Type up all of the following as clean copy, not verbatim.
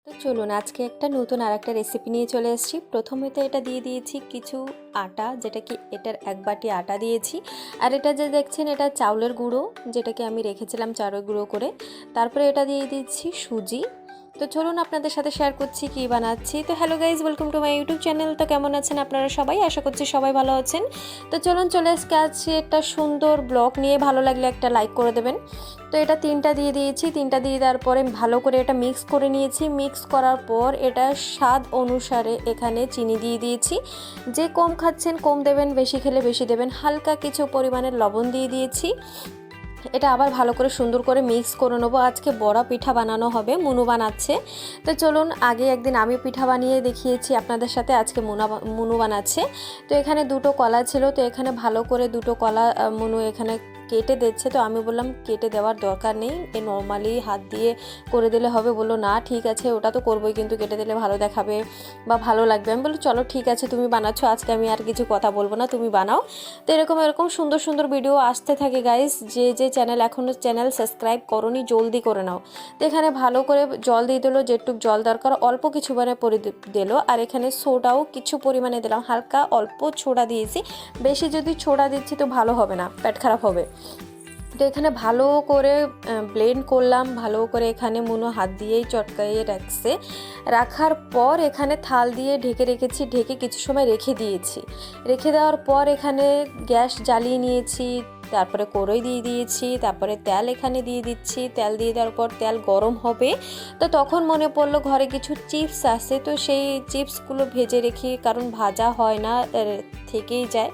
তো চলুন আজকে একটা নতুন আরেকটা রেসিপি নিয়ে চলে এসেছি। প্রথমে তো এটা দিয়ে দিয়েছি কিছু আটা, যেটা কি এটার 1 বাটি আটা দিয়েছি। আর এটা যে দেখছেন এটা চাউলের গুঁড়ো, যেটাকে আমি রেখেছিলাম চাউলের গুঁড়ো করে। তারপরে এটা দিয়ে দিচ্ছি সুজি। তো চলুন আপনাদের সাথে শেয়ার করছি কি বানাচ্ছি। তো hello guys, welcome to my YouTube channel. তো কেমন আছেন আপনারা সবাই? আশা করছি সবাই ভালো আছেন। তো চলুন চলে আসছি একটা সুন্দর ব্লগ নিয়ে। ভালো লাগলে একটা লাইক করে দেবেন। তো এটা 3টা দিয়ে দিয়েছি। 3টা দিয়ে দেওয়ার পরে ভালো করে এটা মিক্স করে নিয়েছি। মিক্স করার পর এটা স্বাদ অনুসারে এখানে চিনি দিয়ে দিয়েছি। যে কম খাচ্ছেন কম দেবেন, বেশি খেলে বেশি দেবেন। হালকা কিছু পরিমাণের লবণ দিয়ে দিয়েছি। এটা আবার ভালো করে সুন্দর করে মিক্স করে নেবো। আজকে বড়া পিঠা বানানো হবে, মুনু বানাচ্ছে। তো চলুন, আগে একদিন আমি পিঠা বানিয়ে দেখিয়েছি আপনাদের সাথে, আজকে মুনু বানাচ্ছে। তো এখানে 2টো কলা ছিল, তো এখানে ভালো করে 2টো কলা মুনু এখানে কেটে দিচ্ছে। তো আমি বললাম কেটে দেওয়ার দরকার নেই, এ নর্মালি হাত দিয়ে করে দিলে হবে। বললো না ঠিক আছে, ওটা তো করবোই, কিন্তু কেটে দিলে ভালো দেখাবে বা ভালো লাগবে। আমি বললো চলো ঠিক আছে, তুমি বানাচ্ছো, আজকে আমি আর কিছু কথা বলবো না, তুমি বানাও। তো এরকম সুন্দর সুন্দর ভিডিও আসতে থাকে গাইস। যে চ্যানেল এখনও চ্যানেল সাবস্ক্রাইব করোনি জলদি করে নাও। তো এখানে ভালো করে জল দিয়ে দিলো, যেটুক জল দরকার অল্প কিছু পরে দিল। আর এখানে সোডাও কিছু পরিমাণে দিলাম, হালকা অল্প ছোড়া দিয়েছি। বেশি যদি ছোড়া দিচ্ছি তো ভালো হবে না, পেট খারাপ হবে। তো এখানে ভালো করে ব্লেন্ড করলাম, ভালো করে এখানে মুনো হাত দিয়েই চটকাইয়ে রাখার পর এখানে থাল দিয়ে ঢেকে রেখেছি। ঢেকে কিছু সময় রেখে দিয়েছি। রেখে দেওয়ার পর এখানে গ্যাস জ্বালিয়ে নিয়েছি, তারপরে কড়াই দিয়ে দিয়েছি, তারপরে তেল এখানে দিয়ে দিচ্ছি। তেল দিয়ে দেওয়ার পর তেল গরম হবে। তো তখন মনে পড়লো ঘরে কিছু চিপস আছে, তো সেই চিপসগুলো ভেজে রেখি, কারণ ভাজা হয় না, থেকেই যায়।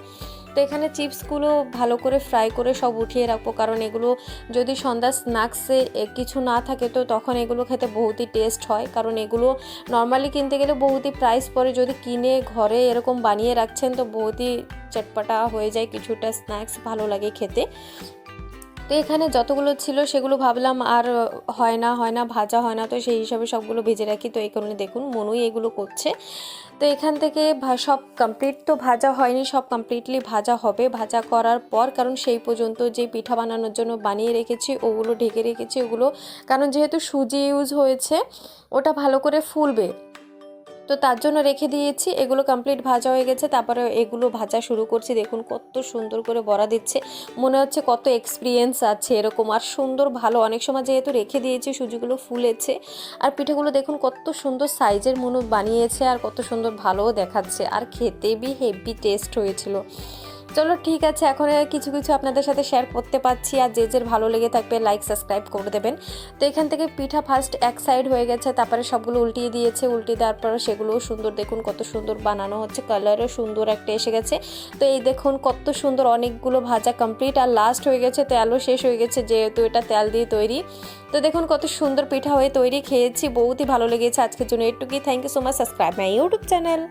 তো এখানে চিপসগুলো ভালো করে ফ্রাই করে সব উঠিয়ে রাখবো, কারণ এগুলো যদি সন্ধ্যা স্ন্যাক্সে কিছু না থাকে তো তখন এগুলো খেতে বহুতই টেস্ট হয়। কারণ এগুলো নর্মালি কিনতে গেলে বহুতই প্রাইস পড়ে, যদি কিনে ঘরে এরকম বানিয়ে রাখছেন তো বহুতই চটপটা হয়ে যায়, কিছুটা স্ন্যাক্স ভালো লাগে খেতে। তো এখানে যতগুলো ছিল সেগুলো ভাবলাম আর হয় না ভাজা হয় না, তো সেই হিসাবে সবগুলো ভেজে রাখি। তো এই কারণে দেখুন মনুই এগুলো করছে। তো এখান থেকে সব কমপ্লিট তো ভাজা হয়নি, সব কমপ্লিটলি ভাজা হবে। ভাজা করার পর, কারণ সেই পর্যন্ত যে পিঠা বানানোর জন্য বানিয়ে রেখেছি ওগুলো ঢেকে রেখেছি, ওগুলো কারণ যেহেতু সুজি ইউজ হয়েছে ওটা ভালো করে ফুলবে, তো তার জন্য রেখে দিয়েছি। এগুলো কমপ্লিট ভাজা হয়ে গেছে, তারপরে এগুলো ভাজা শুরু করছি। দেখুন কত সুন্দর করে বড়া দিচ্ছে, মনে হচ্ছে কত এক্সপিরিয়েন্স আছে এরকম। আর সুন্দর ভালো, অনেক সময় যেহেতু রেখে দিয়েছি সুজিগুলো ফুলেছে। আর পিঠেগুলো দেখুন কত সুন্দর সাইজের মনে বানিয়েছে, আর কত সুন্দর ভালোও দেখাচ্ছে, আর খেতে হেভি টেস্ট হয়েছিল। চলো ঠিক আছে, এখন কিছু আপনাদের সাথে শেয়ার করতে পারছি। আর যে ভালো লেগে থাকবে লাইক সাবস্ক্রাইব করে দেবেন। তো এখান থেকে পিঠা ফার্স্ট এক সাইড হয়ে গেছে, তারপরে সবগুলো উল্টিয়ে দিয়েছে। উল্টিয়ে দেওয়ার পর সেগুলোও সুন্দর, দেখুন কত সুন্দর বানানো হচ্ছে, কালারও সুন্দর একটা এসে গেছে। তো এই দেখুন কত সুন্দর অনেকগুলো ভাজা কমপ্লিট। আর লাস্ট হয়ে গেছে, তেলও শেষ হয়ে গেছে, যেহেতু এটা তেল দিয়ে তৈরি। তো দেখুন কত সুন্দর পিঠা হয়ে তৈরি, খেয়েছি, বহুতই ভালো লেগেছে। আজকের জন্য এটুকুই। Thank you so much, subscribe my YouTube channel.